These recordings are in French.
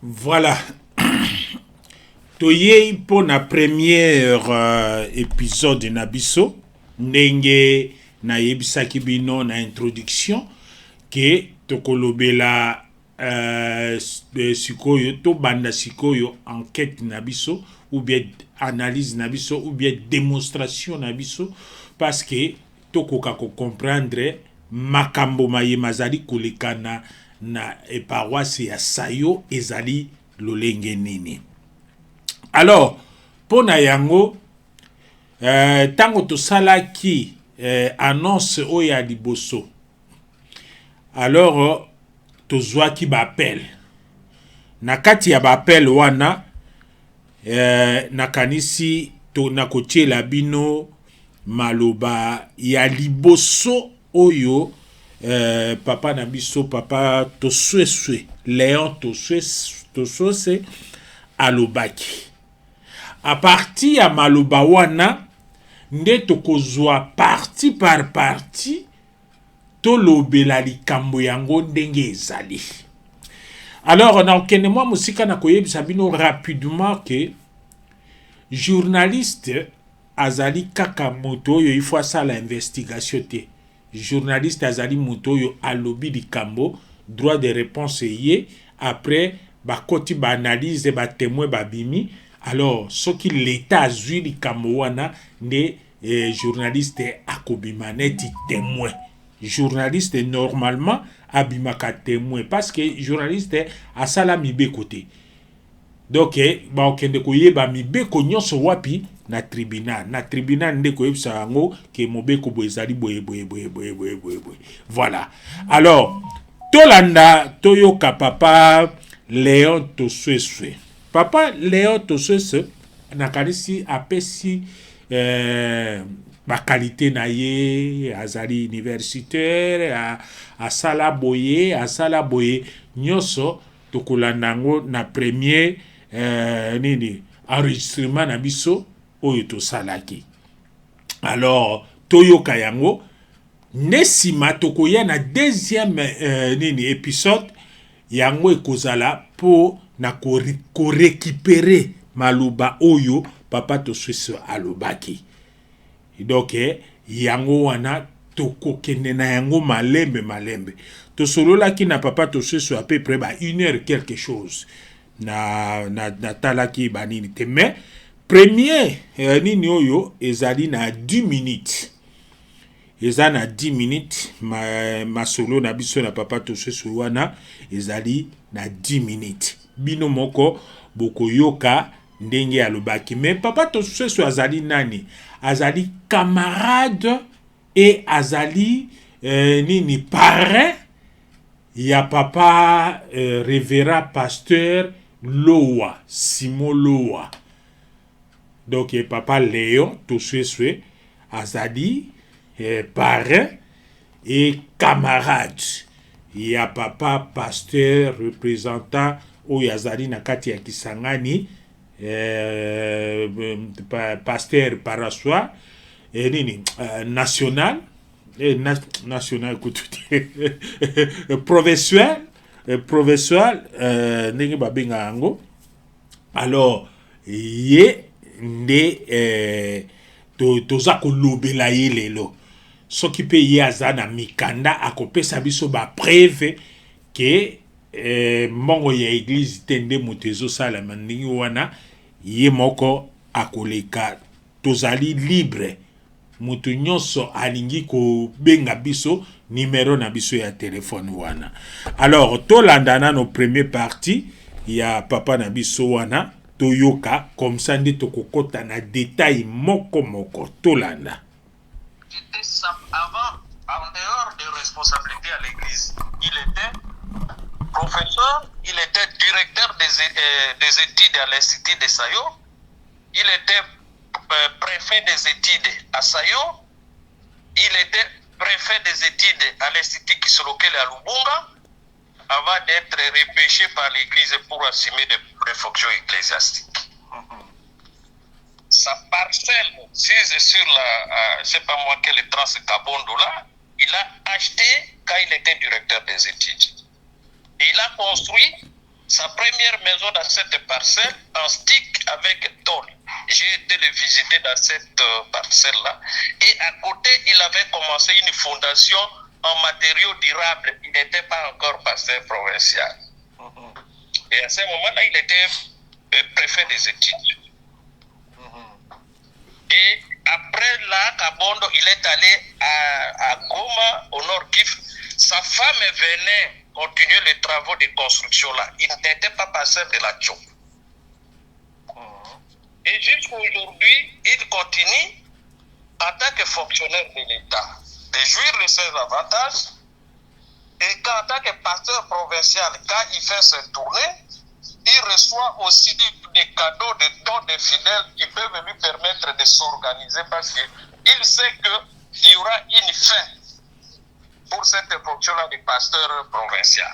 Voilà. Toyei pour la première épisode na biso ndenge na yebisaki bino na introduction ke tokolobela sikoyo to banda sikoyo enquête na biso ou bien analyse na biso ou bien démonstration na biso parce que tokoka ko comprendre makambo maye mazali kolekana na paroisse ya Sayo ezali lolenge nini. Alors, pour na yango, tango to salaki annonce oya liboso. Alors, to zwaki ba appel. Na kati ya ba appel wana, nakanisi to nakotie la bino maloba ya liboso oyo papa na biso, papa Tosweswe, Léon Tosweswe alobaki. À partir ya maloba wana nde tokozwa parti par parti tolobela likambo yango ndenge ezali. Alors na okende mwa musika na koyebisa bino rapidement que journaliste azali kaka moto oyo il faut asala investigation te. Journaliste azali moto oyo alobi likambo, droit de réponse ye, après bakoti ba analyse ba témoin ba bimi. Alors, ce qui l'État a vu les Kamouana, les journalistes akobima neti témoin. Journaliste normalement abimaka témoin parce que journaliste a sala mibe côté. Donc, ba okende koyeba mibe ko nyonso wapi na tribunal. Na tribunal nde koyebisa yango ke mobeko boezali boye. Voilà. Alors, tolanda toyoka papa Léon Tosweswe. Papa Léon Tosweswe nakanisi apesi ba qualité na ye, azali universitaire, a sala boye nyoso tokolanda ngo na premier enregistrement na biso oyo tosalaki. Alors toyoka yango nesima tokoya na deuxième épisode yango ekozala po na ko récupérer maluba oyo papa Tosweswe alobaki. Donc yango wana tokokende na yango malembe tosololaki na papa Tosweswe à peu près ba 1 heure quelque chose na talaki banini te, mais premier nini oyo ezali na 10 minutes. Eza na 10 minutes ma solo na biso na papa Tosweswe wana ezali na 10 minutes. Bino moko bokoyoka ndenge alobaki. Mais papa Tosweswe azali nani? Azali camarade et azali nini parrain ya papa révérend pasteur Loa, Simon Loa. Donc papa Léon Tosweswe azali parrain et camarade ya papa pasteur représentant oyo azali na kati ya Kisangani, pasteur paroissois national national provincial ndenge babenga yango. Alors ye nde toza kolobela ye lelo soki pe ye aza na mikanda akopesa biso ba preuve ke mbongo ya église tende moto ezosalama ndenge wana ye moko akoleka. Tozali libre, moto nyonso alingi kobenga biso numéro na biso ya telefone wana. Alors tolanda na no premier partie ya papa na biso wana toyoka comme ça nde tokokota na détail moko tolanda. Avant, en dehors des responsabilités à l'église, il était professeur, il était directeur des études à l'Institut de Sayo, il était préfet des études à Sayo, il était préfet des études à l'Institut Kisolokele à Lubunga, avant d'être repêché par l'église pour assumer des fonctions ecclésiastiques. Sa parcelle, si c'est sur la, je sais pas moi quelle trace Kabondo là, il a acheté quand il était directeur des études. Et il a construit sa première maison dans cette parcelle en stick avec tôle. J'ai été le visiter dans cette parcelle-là. Et à côté, il avait commencé une fondation en matériaux durables. Il n'était pas encore pasteur provincial. Et à ce moment-là, il était préfet des études. Et après là, Kabondo, il est allé à Goma, au Nord Kivu. Sa femme venait continuer les travaux de construction là. Il n'était pas pasteur de la Tchop. Et jusqu'à aujourd'hui, il continue en tant que fonctionnaire de l'État de jouir de ses avantages. Et en tant que pasteur provincial, quand il fait ses tournées, il reçoit aussi des cadeaux, des dons des fidèles qui peuvent lui permettre de s'organiser parce qu'il sait qu'il y aura une fin pour cette fonction-là de pasteur provincial.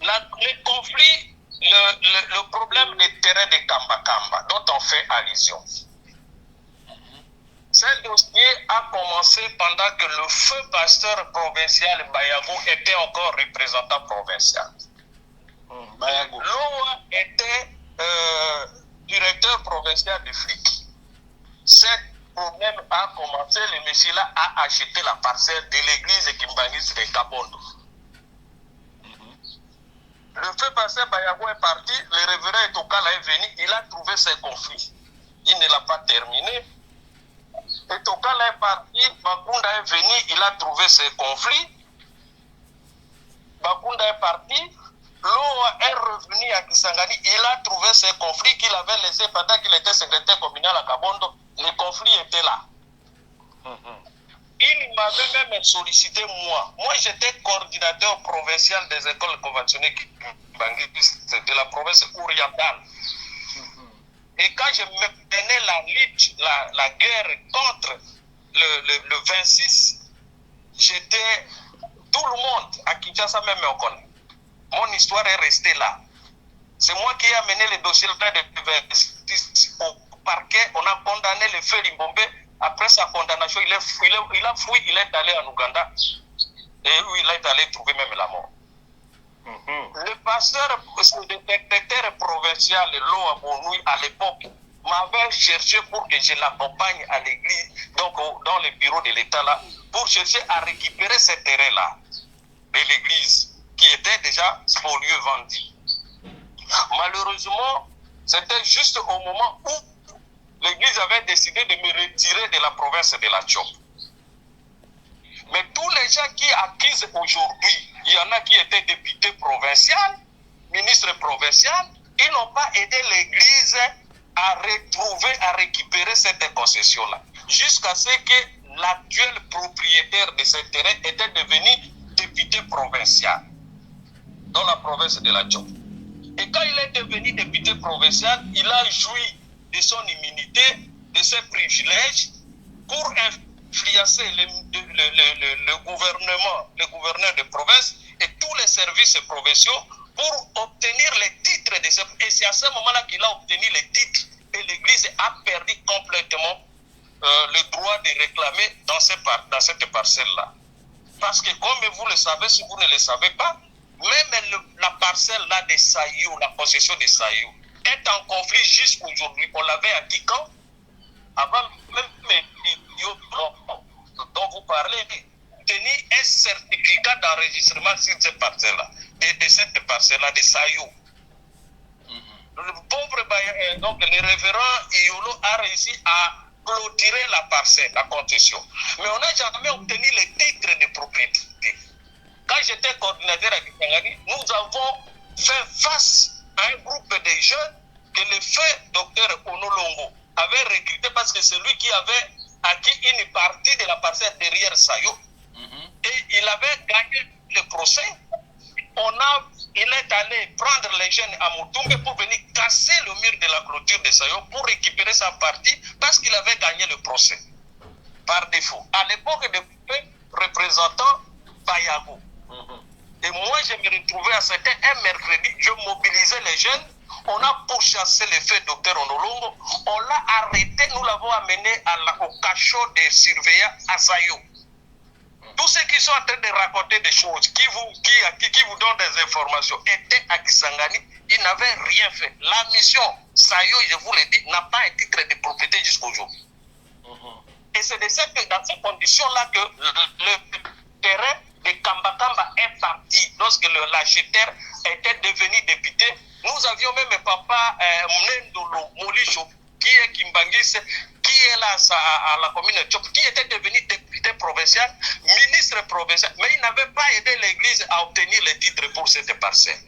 Le conflit, le problème des terrains de Kamba dont on fait allusion. Ce dossier a commencé pendant que le feu pasteur provincial Bayago était encore représentant provincial. Loa était directeur provincial de flic. Ce problème a commencé, le monsieur-là a acheté la parcelle de l'église Kimbangis de Kabondo. Le feu pasteur Bayago est parti, le révérend Etokala est venu, il a trouvé ses conflits. Il ne l'a pas terminé. Etokala est parti, Bakunda est venu, il a trouvé ses conflits. Bakunda est parti. Loa est revenu à Kisangani, il a trouvé ces conflits qu'il avait laissés pendant qu'il était secrétaire communal à Kabondo. Les conflits étaient là. Il m'avait même sollicité moi. Moi, j'étais coordinateur provincial des écoles conventionnées de la province orientale. Et quand je menais la lutte, la guerre contre le 26, j'étais tout le monde à Kinshasa même me connaît. Mon histoire est restée là. C'est moi qui ai amené le dossier de 26 au parquet. On a condamné le feu Limbombe. Après sa condamnation, il a fui, il est allé en Ouganda. Et où il est allé trouver même la mort. Le pasteur, le détecteur provincial Loa Bonoui à l'époque, m'avait cherché pour que je l'accompagne à l'église, donc dans le bureau de l'État là, pour chercher à récupérer ces terrains-là de l'église, qui était déjà spolieux vendu. Malheureusement, c'était juste au moment où l'église avait décidé de me retirer de la province de la Tchop. Mais tous les gens qui acquisent aujourd'hui, il y en a qui étaient députés provinciaux, ministres provinciaux, ils n'ont pas aidé l'église à retrouver, à récupérer cette concession-là. Jusqu'à ce que l'actuel propriétaire de ce terrain était devenu député provincial dans la province de la Tchop. Et quand il est devenu député provincial, il a joui de son immunité, de ses privilèges pour influencer le gouvernement, le gouverneur de province et tous les services provinciaux pour obtenir les titres de ce. Et c'est à ce moment-là qu'il a obtenu les titres et l'église a perdu complètement le droit de réclamer dans cette parcelle-là. Parce que comme vous le savez, si vous ne le savez pas, même la parcelle-là de Sayou, la possession de Sayou, est en conflit jusqu'aujourd'hui. On l'avait acquis quand? Avant même dont vous parlez, obtenir un certificat d'enregistrement sur cette parcelle-là, de cette parcelle-là de Sayou. Le pauvre, donc le révérend Iolo a réussi à clôturer la parcelle, la concession. Mais on n'a jamais obtenu les titres de propriété. Quand j'étais coordinateur à Kisangani, nous avons fait face à un groupe de jeunes que le feu docteur Onolongo avait recruté parce que c'est lui qui avait acquis une partie de la parcelle derrière Sayo. Et il avait gagné le procès. Il est allé prendre les jeunes à Moutoumbe pour venir casser le mur de la clôture de Sayo pour récupérer sa partie parce qu'il avait gagné le procès par défaut. À l'époque de représentant Bayago. Et moi, je me retrouvais c'était un mercredi, je mobilisais les jeunes, on a pourchassé le fait docteur Onolongo, on l'a arrêté, nous l'avons amené au cachot des surveillants à Sayo. tous ceux qui sont en train de raconter des choses, qui vous donnent des informations, étaient à Kisangani, ils n'avaient rien fait. La mission Sayo, je vous l'ai dit, n'a pas un titre de propriété jusqu'aujourd'hui. Et c'est dans ces conditions-là que le terrain de Kamba est parti. Lorsque l'acheteur était devenu député, nous avions même papa Mnendolo Molicho, qui est Kimbangis, qui est là à la commune de Tchop, qui était devenu député provincial, ministre provincial, mais il n'avait pas aidé l'église à obtenir les titres pour cette parcelle.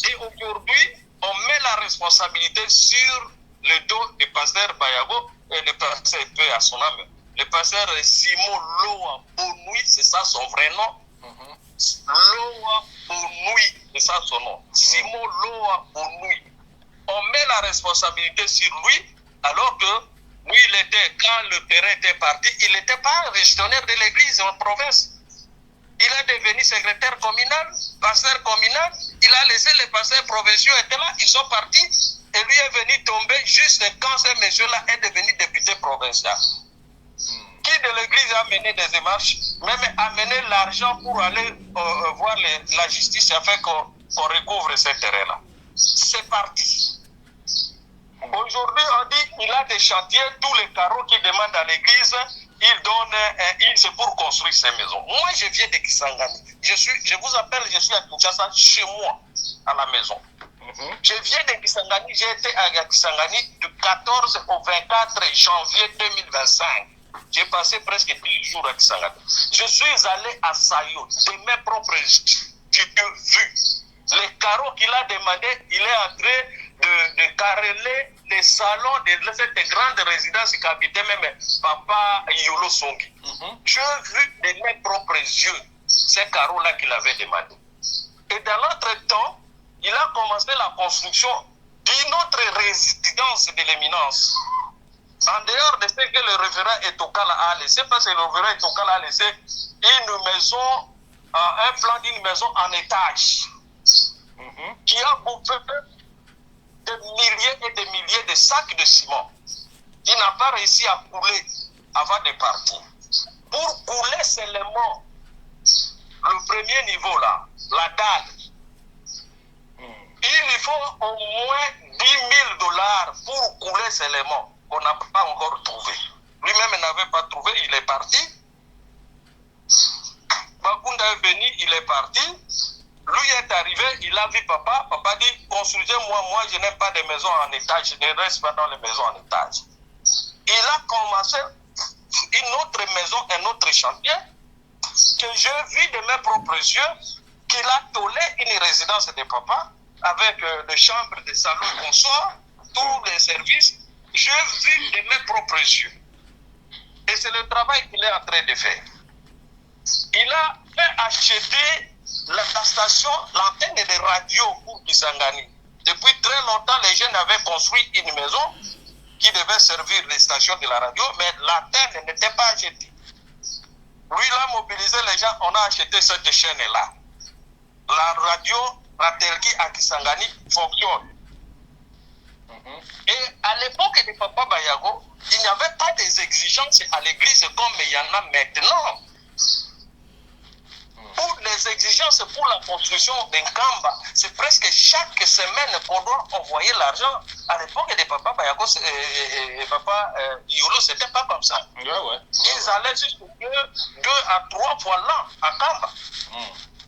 Et aujourd'hui, on met la responsabilité sur le dos du pasteur Bayago et le pasteur Peu à son âme. Le pasteur Simon Loa Bonoui, c'est ça son vrai nom. Loa Bonoui, c'est ça son nom. Simon Loa Bonoui. On met la responsabilité sur lui, alors que lui, quand le terrain était parti, il n'était pas gestionnaire de l'église en province. Il est devenu secrétaire communal, pasteur communal. Il a laissé les pasteurs provinciaux étaient là, ils sont partis. Et lui est venu tomber juste quand ce monsieur-là est devenu député provincial. Qui de l'église a mené des démarches, même amené l'argent pour aller voir la justice afin qu'on recouvre ce terrain-là. C'est parti. Aujourd'hui, on dit qu'il a des chantiers, tous les carreaux qu'il demande à l'église, il donne, c'est pour construire ses maisons. Moi, je viens de Kisangani. Je vous appelle, je suis à Kinshasa, chez moi, à la maison. Je viens de Kisangani, j'ai été à Kisangani du 14 au 24 janvier 2025. J'ai passé presque 10 jours à Kisangani. Je suis allé à Sayo, de mes propres yeux, j'ai vu les carreaux qu'il a demandé, il est en train de careler les salons de cette grande résidence qu'habitait même Papa Yolo Songi. J'ai vu de mes propres yeux ces carreaux-là qu'il avait demandé. Et dans l'autre temps, il a commencé la construction d'une autre résidence de l'éminence. En dehors de ce que le révérend Etokala a laissé, parce que le révérend Etokala a laissé une maison, un plan d'une maison en étage, qui a bouffé des milliers et des milliers de sacs de ciment. Il n'a pas réussi à couler avant de partir. Pour couler seulement le premier niveau là, la dalle, il faut au moins $10,000 pour couler seulement, qu'on n'a pas encore trouvé. Lui-même n'avait pas trouvé, il est parti. Bakunda est venu, il est parti. Lui est arrivé, il a vu papa. Papa dit, construisez-moi, moi je n'ai pas de maison en étage, je ne reste pas dans les maisons en étage. Il a commencé une autre maison, un autre chantier, que j'ai vu de mes propres yeux, qu'il a tollé une résidence de papa, avec des chambres, des salons, consort, tous les services. J'ai vu de mes propres yeux. Et c'est le travail qu'il est en train de faire. Il a fait acheter la station, l'antenne de radio pour Kisangani. Depuis très longtemps, les jeunes avaient construit une maison qui devait servir les stations de la radio, mais l'antenne n'était pas achetée. Lui, il a mobilisé les gens, on a acheté cette chaîne-là. La radio Ratelki à Kisangani fonctionne. Et à l'époque de Papa Bayago, il n'y avait pas des exigences à l'église comme il y en a maintenant. Pour les exigences pour la construction d'un Kamba, c'est presque chaque semaine qu'on doit envoyer l'argent. À l'époque de Papa Bayago et Papa Yolo, c'était pas comme ça. Ils allaient jusqu'à 2 à 3 fois l'an à Kamba.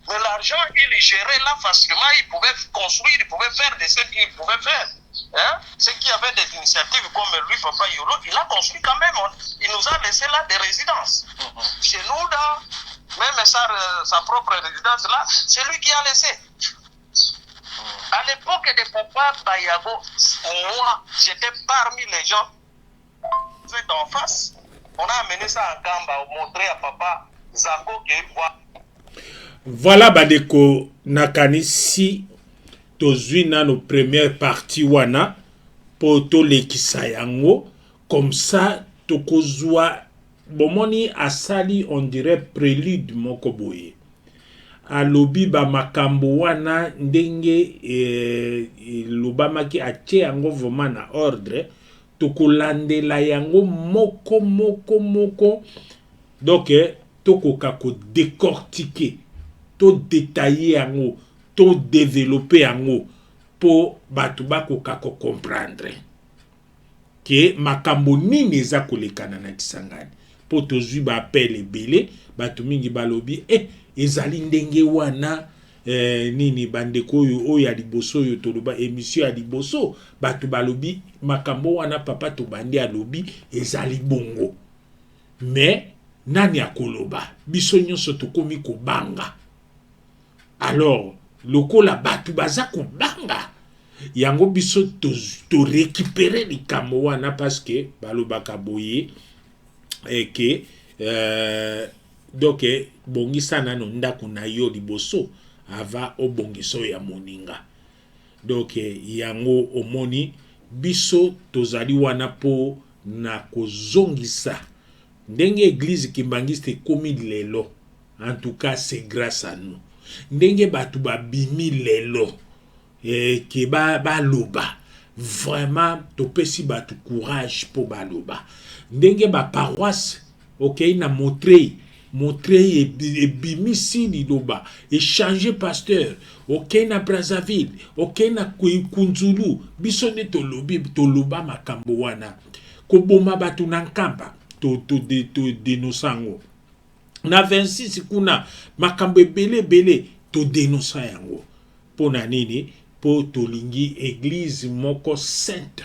Mais l'argent, il gérait là facilement, il pouvait construire, il pouvait faire de ce qu'il pouvait faire. Hein? Ceux qui avaient des initiatives comme lui, Papa Yolo, il a construit quand même. Il nous a laissé là des résidences. Chez nous, même sa propre résidence là, c'est lui qui a laissé. À l'époque de Papa Bayago, moi, j'étais parmi les gens en face. On a amené ça à Kamba, montrer à Papa Zako que voilà badeko nakanisi tozwi nano première partie wana po tolekisa yango comme ça tokozwa bomoni asali on dirait prélude moko boye alobi ba makambo wana ndenge lobamaki atie yango vraiment na ordre tokolandela yango moko donc tokoka ko décortiquer to détailler yango to développer yango po batu bakoka ko comprendre ke makambo nini eza kolekana na Kisangani po tozwi ba appel ebele batu mingi balobi ezali ndenge wana nini bandeko oyo ya liboso oyo toloba émission ya liboso batu balobi makambo wana papa to bandi alobi ezali bongo mais nani akoloba biso nyonso tokomi kobanga alors lokola batu baza kobanga yango biso to récupérer likambo wana parce que balobaka boye que donc bongisa nano ndako na yo liboso ava obongiso ya moninga donc yango omoni biso tozali wana po na kozongisa ndenge église kimbangiste komi lelo. En tout cas c'est grâce à nous ndenge batu babimi lelo ke ba loba vraiment topesi batu courage po baloba ndenge ba paroisse na montrer ebimisi liloba échanger pasteur na Brazzaville na Kunzulu biso ne toloba makambo wana koboma batu na nkamba to denosango na 26 kuna makambo ebele to denosa yango pona nini po tolingi église moko sainte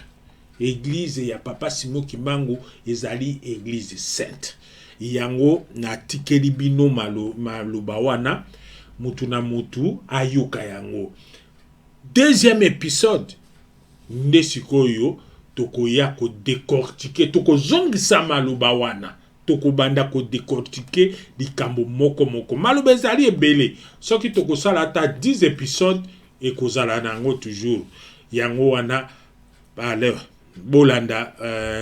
église ya papa Simon Kimbangu ezali église sainte yango na tikeli bino maloba wana mutu na mutu ayoka yango. Deuxième épisode nde sikoyo tokoya ko décortiquer tokozongisa maloba wana tokobanda ko décortiquer likambo moko maloba ezali ebele soki tokosala ata 10 épisodes ekozala nango toujours yango wana alors bolanda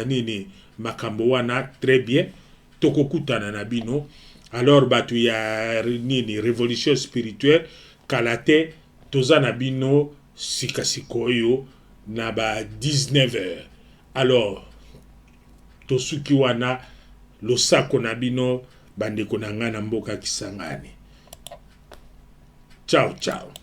nini makambo wana très bien tokokutana na bino alors batu ya nini révolution spirituelle kalate toza na bino sikasikoyo na ba 19h alors tosuki wana losako na bino bandeko na nga na mboka Kisangani. Ciao.